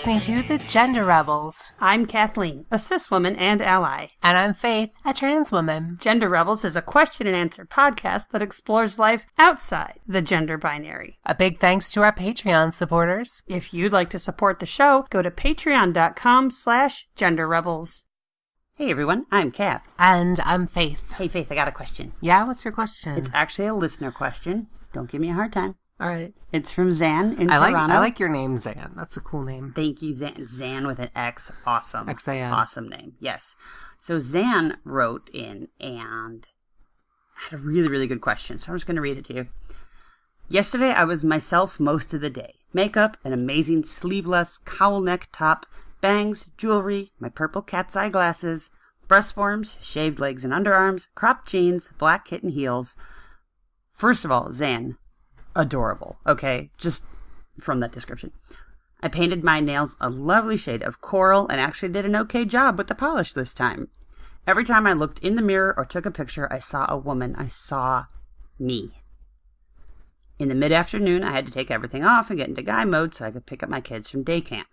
listening to The Gender Rebels. I'm Kathleen, a cis woman and ally. And I'm Faith, a trans woman. Gender Rebels is a question and answer podcast that explores life outside the gender binary. A big thanks to our Patreon supporters. If you'd like to support the show, go to patreon.com/genderrebels. Hey everyone, I'm Kath. And I'm Faith. Hey Faith, I got a question. Yeah, what's your question? It's actually a listener question. Don't give me a hard time. All right. It's from Zan in Toronto. I like your name, Zan. That's a cool name. Thank you, Zan. Zan with an X. Awesome. X-A-N. Awesome name. Yes. So Zan wrote in and had a really, really good question. So I'm just going to read it to you. Yesterday, I was myself most of the day. Makeup, an amazing sleeveless cowl neck top, bangs, jewelry, my purple cat's eye glasses, breast forms, shaved legs and underarms, cropped jeans, black kitten heels. First of all, Zan, adorable, okay? Just from that description. I painted my nails a lovely shade of coral and actually did an okay job with the polish this time. Every time I looked in the mirror or took a picture, I saw a woman. I saw me. In the mid-afternoon, I had to take everything off and get into guy mode so I could pick up my kids from day camp.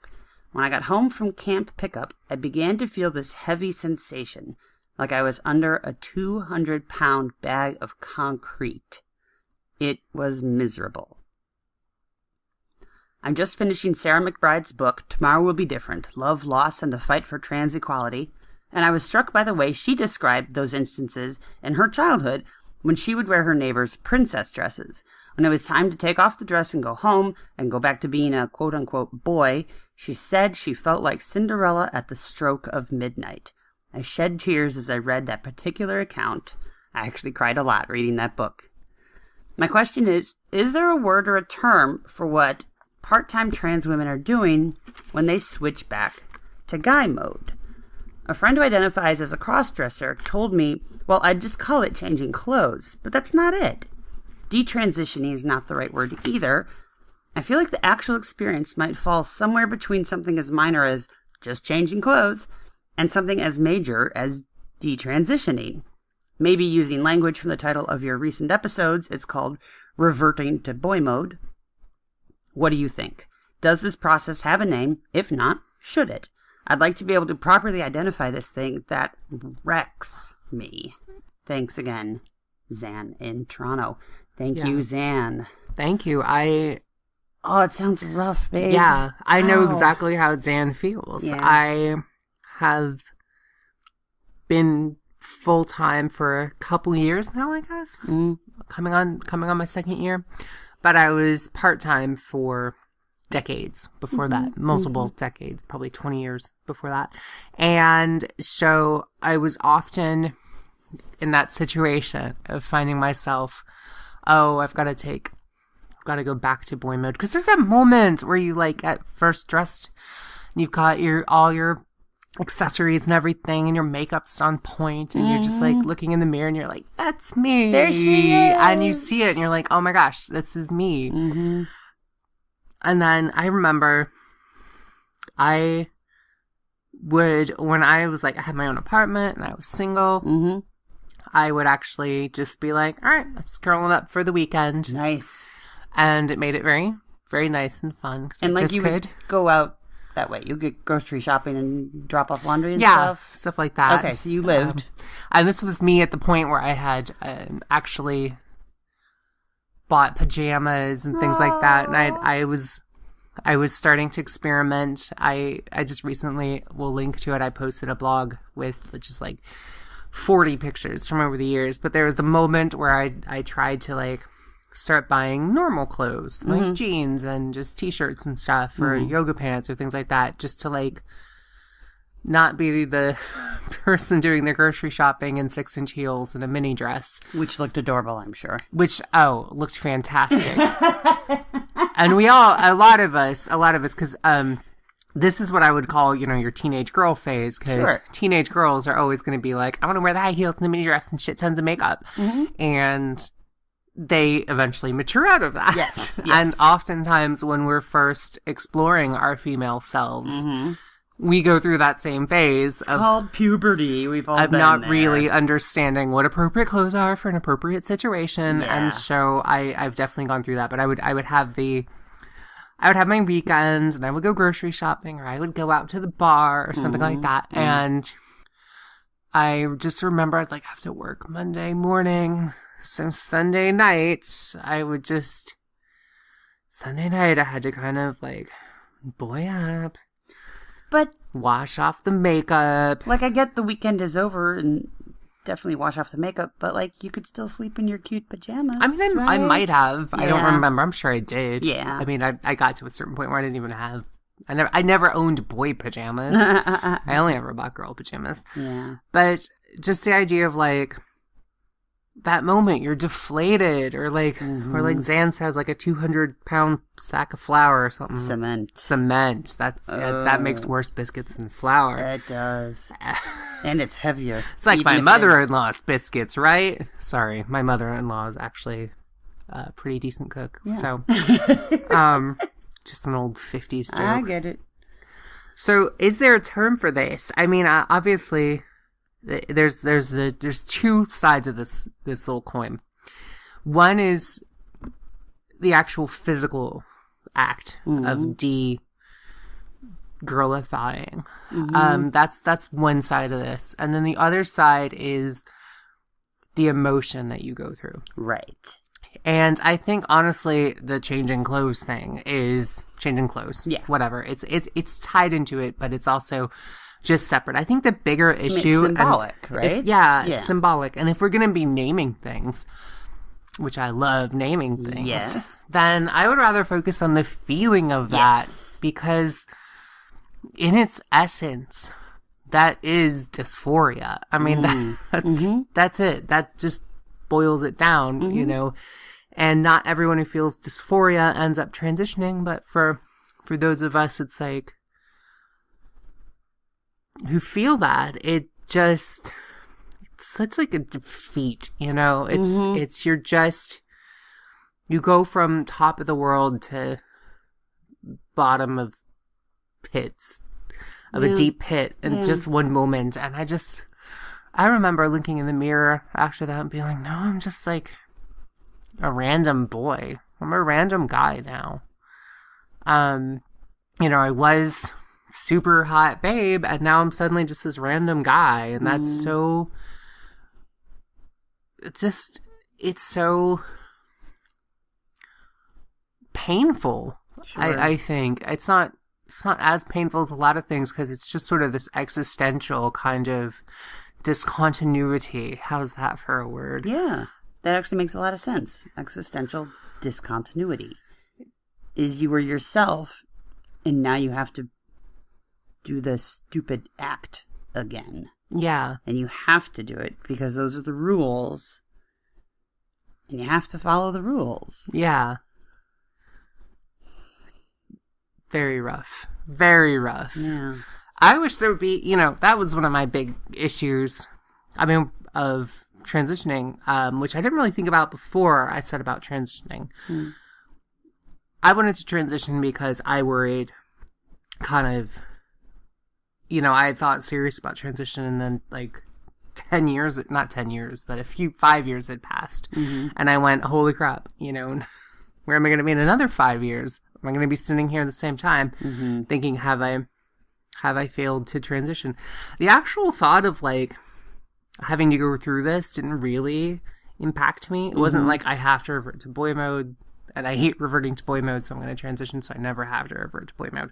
When I got home from camp pickup, I began to feel this heavy sensation, like I was under a 200-pound bag of concrete. It was miserable. I'm just finishing Sarah McBride's book, Tomorrow Will Be Different, Love, Loss, and the Fight for Trans Equality, and I was struck by the way she described those instances in her childhood when she would wear her neighbor's princess dresses. When it was time to take off the dress and go home and go back to being a quote-unquote boy, she said she felt like Cinderella at the stroke of midnight. I shed tears as I read that particular account. I actually cried a lot reading that book. My question is there a word or a term for what part-time trans women are doing when they switch back to guy mode? A friend who identifies as a cross-dresser told me, well, I'd just call it changing clothes, but that's not it. Detransitioning is not the right word either. I feel like the actual experience might fall somewhere between something as minor as just changing clothes and something as major as detransitioning. Maybe using language from the title of your recent episodes, it's called reverting to boy mode. What do you think? Does this process have a name? If not, should it? I'd like to be able to properly identify this thing that wrecks me. Thanks again, Zan in Toronto. Thank you, Zan. Thank you. Oh, it sounds rough, babe. Yeah, I know exactly how Zan feels. Yeah. I have been full-time for a couple years now, I guess. Coming on my second year. But I was part-time for decades before that. Multiple decades, probably 20 years before that. And so I was often in that situation of finding myself, I've got to go back to boy mode. Because there's that moment where you like at first dressed and you've got all your accessories and everything and your makeup's on point and you're just like looking in the mirror and you're like, that's me. There she is. And you see it and you're like, oh my gosh, this is me. And then I remember when I was like, I had my own apartment and I was single, I would actually just be like, all right, I'm just curling up for the weekend. Nice. And it made it very, very nice and fun. And like you would go out that way. You get grocery shopping and drop off laundry and stuff like that. Okay, so you lived. And this was me at the point where I had actually bought pajamas and things like that. And I was starting to experiment. I just recently will link to it. I posted a blog with just like 40 pictures from over the years. But there was the moment where I tried to like start buying normal clothes, like jeans and just t-shirts and stuff, or yoga pants or things like that, just to like not be the person doing the grocery shopping in 6-inch heels and a mini dress. Which looked adorable, I'm sure. Which, looked fantastic. And a lot of us, because this is what I would call, your teenage girl phase, because teenage girls are always going to be like, I want to wear the high heels and the mini dress and shit tons of makeup. And they eventually mature out of that. Yes. And oftentimes when we're first exploring our female selves, we go through that same phase called puberty. We've all been not there. Really understanding what appropriate clothes are for an appropriate situation. Yeah. And so I've definitely gone through that, but I would have I would have my weekends and I would go grocery shopping or I would go out to the bar or something like that. And I just remember I'd like have to work Monday morning. So Sunday night, I had to kind of like boy up. But wash off the makeup. Like, I get the weekend is over and definitely wash off the makeup, but like you could still sleep in your cute pajamas. I mean, right? I might have. Yeah. I don't remember. I'm sure I did. Yeah. I mean, I got to a certain point where I didn't even have. I never owned boy pajamas. I only ever bought girl pajamas. Yeah. But just the idea of like that moment you're deflated, or like Zan says, like a 200-pound sack of flour or something. Cement. That makes worse biscuits than flour. It does. And it's heavier. It's like my mother-in-law's biscuits, right? Sorry, my mother-in-law is actually a pretty decent cook. Yeah. So, just an old 50s joke. I get it. So, is there a term for this? I mean, obviously, there's two sides of this little coin. One is the actual physical act of de-girlifying. That's one side of this, and then the other side is the emotion that you go through. Right. And I think, honestly, the changing clothes thing is changing clothes. Yeah. Whatever. It's tied into it, but it's also just separate. I think the bigger issue... It's symbolic, right? It's symbolic. And if we're going to be naming things, which I love naming things, yes, then I would rather focus on the feeling of that, because in its essence, that is dysphoria. I mean, that's it. That just boils it down, you know. And not everyone who feels dysphoria ends up transitioning, but for those of us, it's like, who feel that, it's such like a defeat, you know. It's you go from top of the world to bottom of pits, of a deep pit in just one moment. And I remember looking in the mirror after that and being like, no, I'm just like a random boy. I'm a random guy now. You know, I was super hot babe, and now I'm suddenly just this random guy, and that's so... It's so painful. Sure. I think it's not as painful as a lot of things, because it's just sort of this existential kind of discontinuity. How's that for a word? Yeah, that actually makes a lot of sense. Existential discontinuity is you were yourself, and now you have to do the stupid act again. Yeah. And you have to do it because those are the rules, and you have to follow the rules. Yeah. Very rough. Very rough. Yeah. I wish there would be, you know, that was one of my big issues, I mean, of transitioning, which I didn't really think about before I said about transitioning. I wanted to transition because I worried kind of, you know, I thought serious about transition, and then like 10 years, not 10 years, but 5 years had passed. And I went, holy crap, you know, where am I going to be in another 5 years? Am I going to be sitting here at the same time thinking, have I failed to transition? The actual thought of like having to go through this didn't really impact me. It wasn't like I have to revert to boy mode, and I hate reverting to boy mode, so I'm going to transition so I never have to revert to boy mode.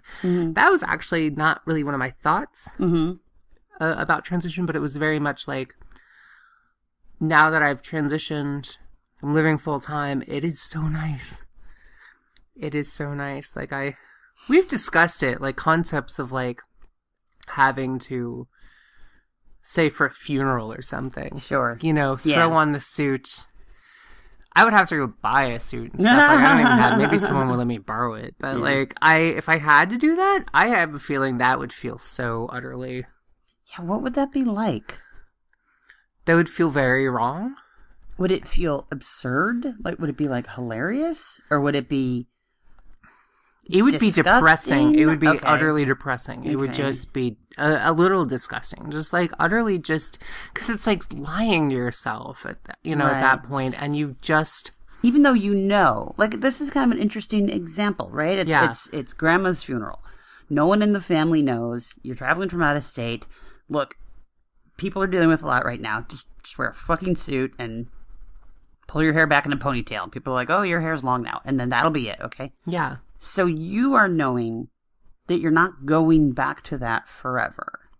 That was actually not really one of my thoughts about transition, but it was very much like, now that I've transitioned, I'm living full time, it is so nice. It is so nice. Like we've discussed it, like concepts of like having to, say for a funeral or something. Sure. You know, throw on the suit. I would have to go buy a suit and stuff. Like, I don't even have, maybe someone will let me borrow it. But like, if I had to do that, I have a feeling that would feel so utterly. Yeah, what would that be like? That would feel very wrong. Would it feel absurd? Like, would it be like hilarious? Or would it be... It would disgusting? be depressing. It would be utterly depressing. It would just be a little disgusting. Just like utterly just... Because it's like lying to yourself at that, you know, at that point. And you just... even though you know, like, this is kind of an interesting example, right? It's grandma's funeral. No one in the family knows. You're traveling from out of state. Look, people are dealing with a lot right now. Just wear a fucking suit and pull your hair back in a ponytail. And people are like, oh, your hair's long now. And then that'll be it, okay? Yeah. So you are knowing that you're not going back to that forever.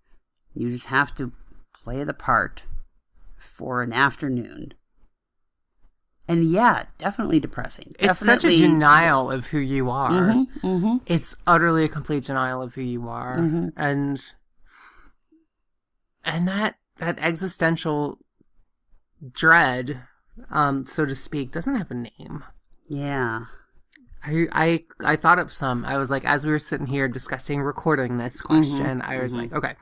You just have to play the part for an afternoon. And yeah, definitely depressing. It's such a denial of who you are. It's utterly a complete denial of who you are. And that existential dread, so to speak, doesn't have a name. Yeah. I thought up some. I was like, as we were sitting here recording this question, I was like, okay,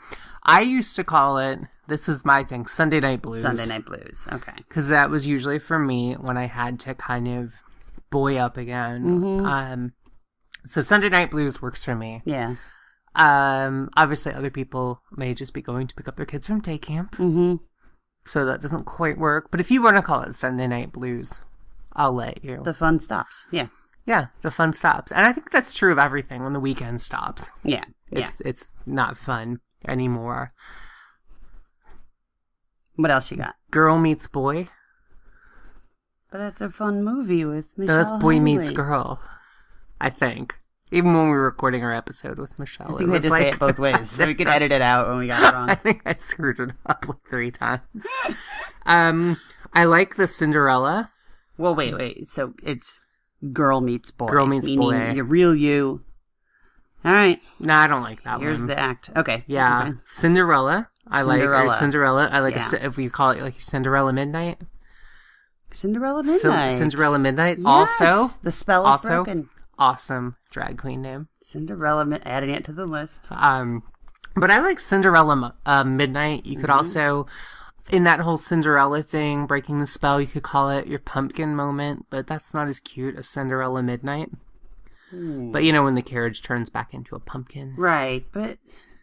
I used to call it, this is my thing, Sunday Night Blues. Sunday Night Blues, okay. Because that was usually for me when I had to kind of boy up again. So Sunday Night Blues works for me. Yeah. Obviously other people may just be going to pick up their kids from day camp. So that doesn't quite work. But if you want to call it Sunday Night Blues, I'll let you. The fun stops, yeah. Yeah, the fun stops. And I think that's true of everything when the weekend stops. Yeah. It's not fun anymore. What else you got? Girl Meets Boy. But that's a fun movie with Michelle That's Boy Hendley. Meets Girl, I think. Even when we were recording our episode with Michelle. I think we had to say it both ways, so we could edit it out when we got it wrong. I think I screwed it up like 3 times. I like the Cinderella. Well, wait. So it's Girl Meets Boy. Girl Meets Boy. Your real you. All right. No, I don't like that Here's one. the act. Okay. Yeah. Okay. Cinderella. I like Cinderella. I like Yeah. if we call it like Cinderella Midnight. Cinderella Midnight. Cinderella Midnight. Yes. Also, The spell is broken. Awesome drag queen name. Cinderella, adding it to the list. But I like Cinderella Midnight. You could also, in that whole Cinderella thing, breaking the spell, you could call it your pumpkin moment, but that's not as cute as Cinderella Midnight. But you know, when the carriage turns back into a pumpkin. Right, but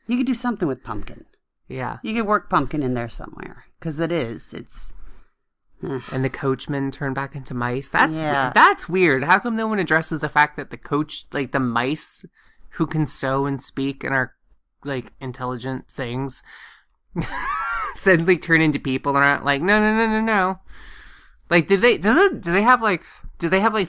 you could do something with pumpkin. Yeah. You could work pumpkin in there somewhere, because it's... And the coachmen turn back into mice. That's weird. How come no one addresses the fact that the coach, like the mice who can sew and speak and are like intelligent things, suddenly turn into people and are like, no. Like, do they have like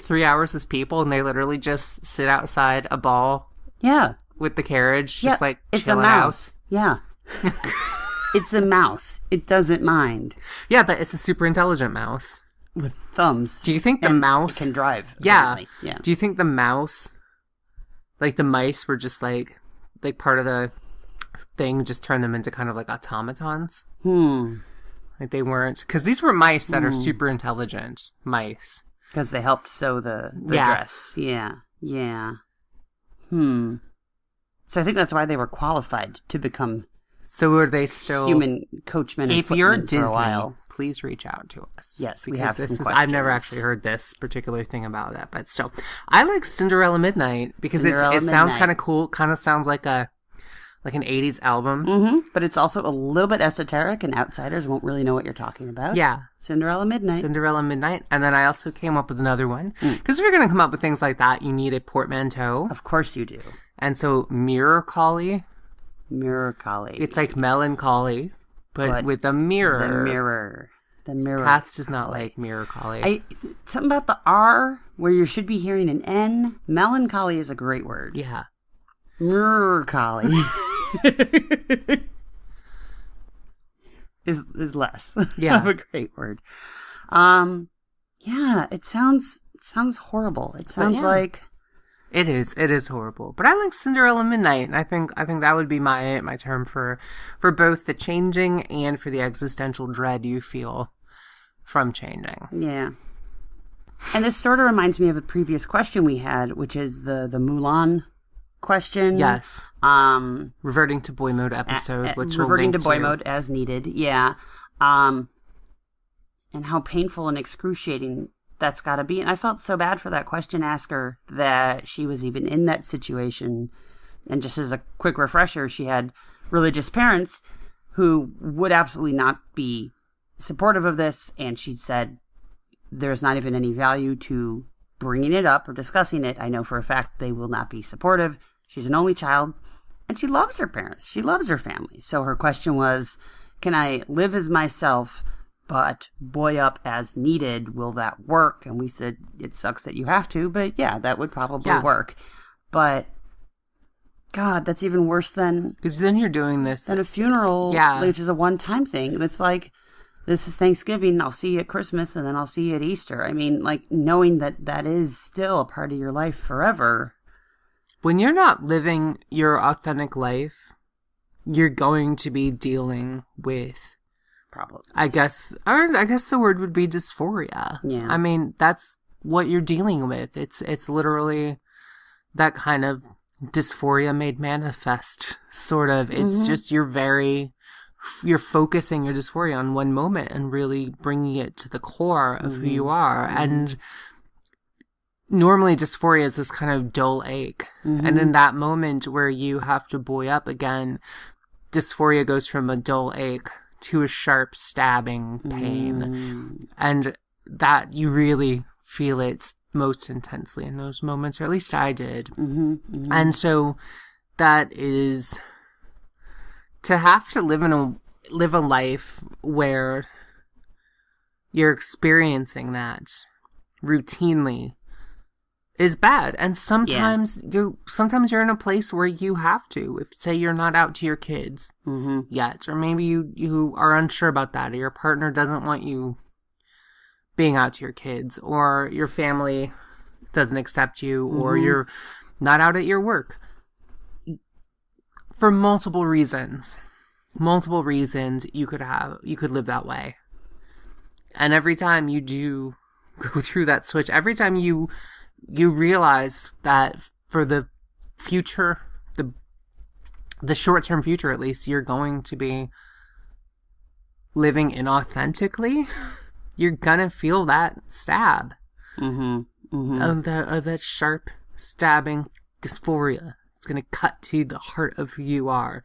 3 hours as people and they literally just sit outside a ball? Yeah. With the carriage, just like it's a mouse. Yeah. It's a mouse. It doesn't mind. Yeah, but it's a super intelligent mouse. With thumbs. Do you think the mouse... It can drive. Yeah. Yeah. Do you think the mouse... Like, the mice were just, like part of the thing just turned them into kind of, like, automatons? Like, they weren't... Because these were mice that are super intelligent mice. Because they helped sew the dress. Yeah. So I think that's why they were qualified to become... So were they still human coachmen? If you're Disney, for a while. Please reach out to us. Yes, we have some questions. I've never actually heard this particular thing about that, but still, I like Cinderella Midnight because it sounds kind of cool. Kind of sounds like an 80s album. But it's also a little bit esoteric, and outsiders won't really know what you're talking about. Yeah, Cinderella Midnight. And then I also came up with another one because if you're going to come up with things like that, you need a portmanteau. Of course you do. And so Mirror Collie. It's like melancholy, but with a mirror. The mirror. Kath does not like Mirror Collie. Something about the R where you should be hearing an N. Melancholy is a great word. Yeah. Mirror Collie is less. Yeah. of a great word. Yeah. It sounds horrible. It sounds like. It is horrible. But I like Cinderella Midnight, and I think that would be my term for both the changing and for the existential dread you feel from changing. Yeah. And this sort of reminds me of a previous question we had, which is the Mulan question. Yes. Reverting to boy mode episode, which reverting to boy mode as needed. Yeah. And how painful and excruciating that's got to be. And I felt so bad for that question asker that she was even in that situation. And just as a quick refresher, she had religious parents who would absolutely not be supportive of this. And she said, there's not even any value to bringing it up or discussing it. I know for a fact they will not be supportive. She's an only child, and she loves her parents. She loves her family. So her question was, can I live as myself, but boy up as needed? Will that work? And we said, it sucks that you have to, but yeah, that would probably work. But God, that's even worse than... Because then you're doing this... Than a funeral, which is a one-time thing. And it's like, this is Thanksgiving, I'll see you at Christmas, and then I'll see you at Easter. I mean, like, knowing that that is still a part of your life forever. When you're not living your authentic life, you're going to be dealing with problems. I guess the word would be dysphoria. Yeah. I mean, that's what you're dealing with. It's literally that kind of dysphoria made manifest, sort of. It's just you're focusing your dysphoria on one moment and really bringing it to the core of who you are. And normally dysphoria is this kind of dull ache. And in that moment where you have to buoy up again, dysphoria goes from a dull ache to a sharp stabbing pain. And that you really feel it most intensely in those moments, or at least I did. And so that is to have to live a life where you're experiencing that routinely is bad. And sometimes you're in a place where you have to, if say you're not out to your kids yet, or maybe you are unsure about that, or your partner doesn't want you being out to your kids, or your family doesn't accept you, or you're not out at your work. For multiple reasons you could live that way. And every time you do go through that switch, every time you realize that for the future, the short-term future at least, you're going to be living inauthentically, you're gonna feel that stab of that sharp stabbing dysphoria. It's gonna cut to the heart of who you are,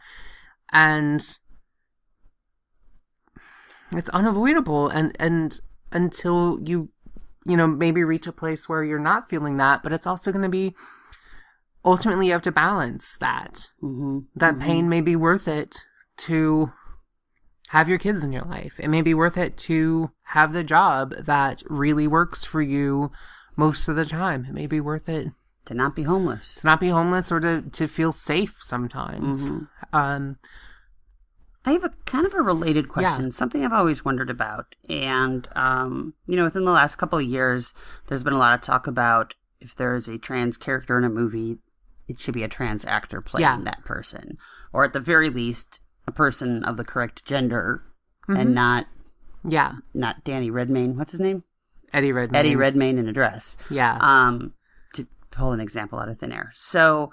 and it's unavoidable. And until you maybe reach a place where you're not feeling that, but it's also gonna be ultimately you have to balance that. That pain may be worth it to have your kids in your life. It may be worth it to have the job that really works for you most of the time. It may be worth it to not be homeless. Or to feel safe sometimes. I have a kind of a related question, something I've always wondered about. And, within the last couple of years, there's been a lot of talk about if there's a trans character in a movie, it should be a trans actor playing that person. Or at the very least, a person of the correct gender, and not Danny Redmayne. What's his name? Eddie Redmayne. Eddie Redmayne in a dress. Yeah. To pull an example out of thin air. So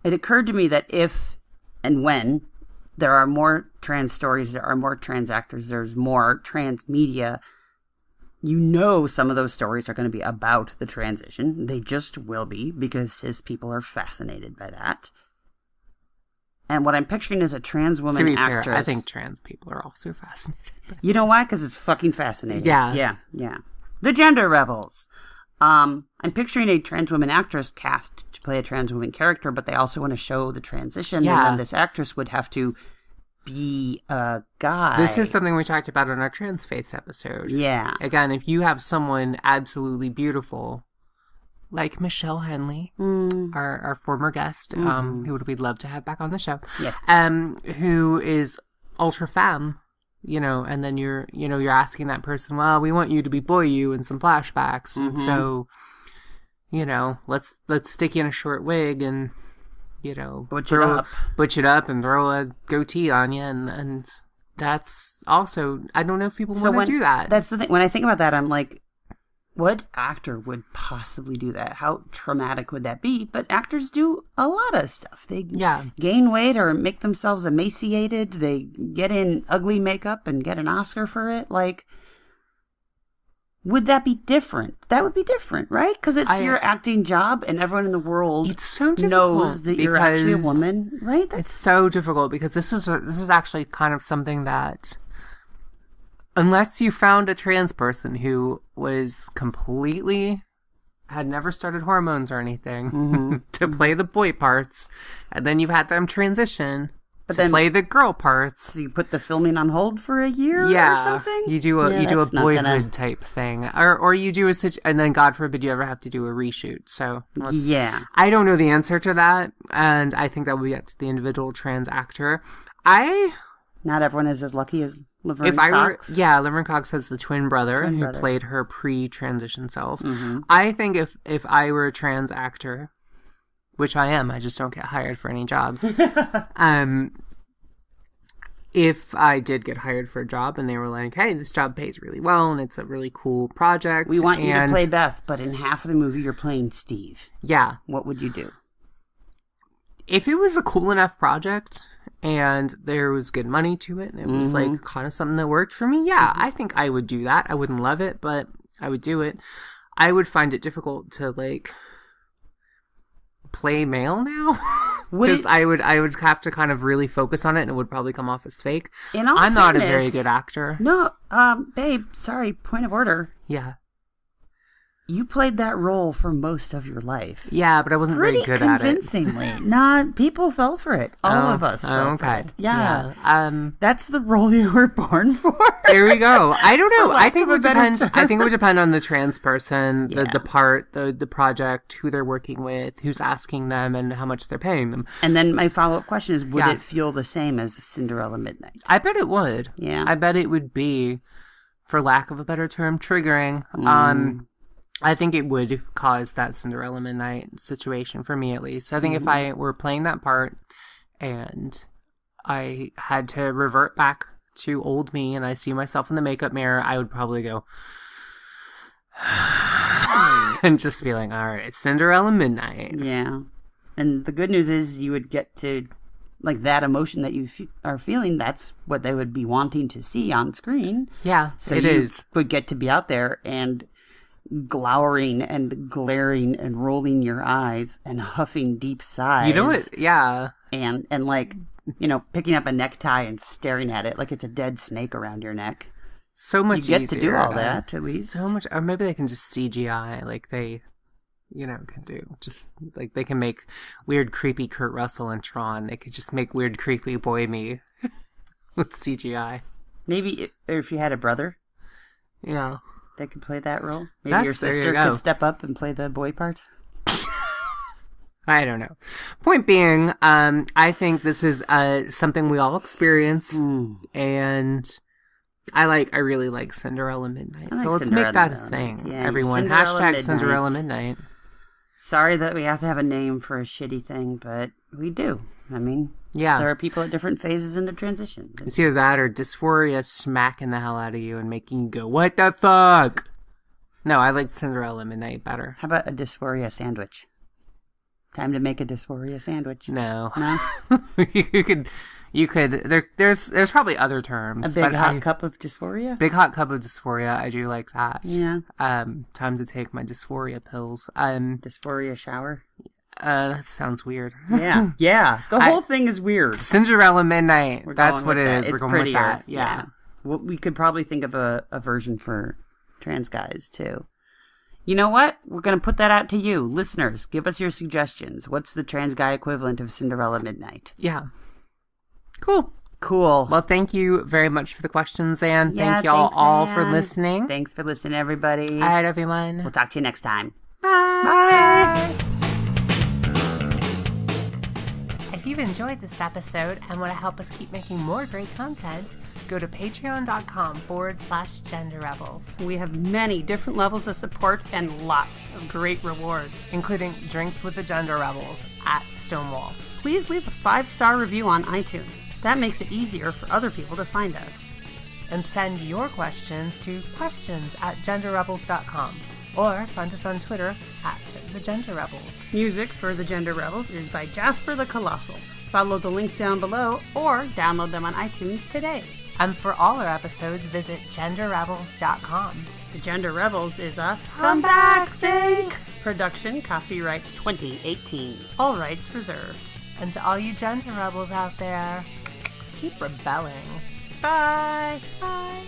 it occurred to me that if and when there are more trans stories, there are more trans actors, there's more trans media, some of those stories are going to be about the transition. They just will be, because cis people are fascinated by that. And what I'm picturing is a trans woman actress. Fair, I think trans people are also fascinated. You know why? Because it's fucking fascinating. Yeah. Yeah. The gender rebels. I'm picturing a trans woman actress cast to play a trans woman character, but they also want to show the transition. Yeah. And then this actress would have to be a guy. This is something we talked about on our Trans Faith episode. Yeah. Again, if you have someone absolutely beautiful, like Michelle Hendley, our former guest, who we'd love to have back on the show. Yes. Who is ultra femme, and then you're asking that person, well, we want you to be boy you in some flashbacks. So, let's stick you in a short wig and, butch it up and throw a goatee on you. And that's also, I don't know if people want to do that. That's the thing. When I think about that, I'm like, what actor would possibly do that? How traumatic would that be? But actors do a lot of stuff. They gain weight or make themselves emaciated. They get in ugly makeup and get an Oscar for it. Like, would that be different? That would be different, right? Because it's your acting job, and everyone in the world knows that you're actually a woman, right? It's so difficult because this was actually kind of something that unless you found a trans person who was completely, had never started hormones or anything to play the boy parts, and then you've had them transition to play the girl parts. So you put the filming on hold for a year or something? You do a boyhood type thing. Or you do and then God forbid you ever have to do a reshoot. So I don't know the answer to that, and I think that would be up to the individual trans actor. Not everyone is as lucky as Laverne Cox. Laverne Cox has the twin brother who played her pre-transition self. I think if I were a trans actor, which I am, I just don't get hired for any jobs. If I did get hired for a job and they were like, hey, this job pays really well and it's a really cool project. We want you to play Beth, but in half of the movie you're playing Steve. Yeah. What would you do? If it was a cool enough project and there was good money to it and it was like kind of something that worked for me, I think I would do that. I wouldn't love it, but I would do it. I would find it difficult to like play male now because I would have to kind of really focus on it and it would probably come off as fake. I'm not a very good actor. No, babe, sorry, point of order. Yeah. You played that role for most of your life. Yeah, but I wasn't very good at it. Convincingly. People fell for it. All of us fell for it. Yeah. That's the role you were born for. There we go. I don't know. I think it would depend. I think it would depend on the trans person, the part, the project, who they're working with, who's asking them, and how much they're paying them. And then my follow-up question is, would it feel the same as Cinderella Midnight? I bet it would. Yeah. I bet it would be, for lack of a better term, triggering. I think it would cause that Cinderella Midnight situation for me, at least. I think if I were playing that part and I had to revert back to old me and I see myself in the makeup mirror, I would probably go and just be like, all right, it's Cinderella Midnight. Yeah. And the good news is you would get to, like, that emotion that you are feeling, that's what they would be wanting to see on screen. Yeah, so it is. Would get to be out there and glowering and glaring and rolling your eyes and huffing deep sighs. You know what? Yeah. And like, picking up a necktie and staring at it like it's a dead snake around your neck. So much easier. You get to do all that, at least. So much. Or maybe they can just CGI like they, can do. Just like they can make weird, creepy Kurt Russell and Tron. They could just make weird, creepy boy me with CGI. Maybe if you had a brother. Yeah. That could play that role. Maybe your sister could step up and play the boy part. I don't know. Point being, I think this is something we all experience, and I really like Cinderella Midnight. So let's make that a thing. Yeah, everyone, # Cinderella Midnight. Sorry that we have to have a name for a shitty thing, but we do. I mean, there are people at different phases in the transition. It's either that or dysphoria smacking the hell out of you and making you go, what the fuck? No, I like Cinderella Midnight better. How about a dysphoria sandwich? Time to make a dysphoria sandwich. No. You could. There's probably other terms. A big hot cup of dysphoria? Big hot cup of dysphoria. I do like that. Yeah. Time to take my dysphoria pills. Dysphoria shower? That sounds weird. Yeah. Yeah. The whole thing is weird. Weird. Midnight. That's what it is. It's We're going prettier. with that. Yeah. Well, we could probably think of a version for trans guys, too. You know what? We're going to put that out to you. Listeners, give us your suggestions. What's the trans guy equivalent of Cinderella Midnight? Yeah. Cool. Well, thank you very much for the questions, Anne. Thank y'all all for listening. Thanks for listening, everybody. All right, everyone. We'll talk to you next time. Bye. If you've enjoyed this episode and want to help us keep making more great content, go to patreon.com/genderrebels. We have many different levels of support and lots of great rewards, including drinks with the Gender Rebels at Stonewall. Please leave a 5-star review on iTunes. That makes it easier for other people to find us. And send your questions to questions@genderrebels.com. Or find us on Twitter @TheGenderRebels. Music for The Gender Rebels is by Jasper the Colossal. Follow the link down below or download them on iTunes today. And for all our episodes, visit genderrebels.com. The Gender Rebels is a Come Back Sync production, copyright 2018. All rights reserved. And to all you gender rebels out there, keep rebelling. Bye. Bye.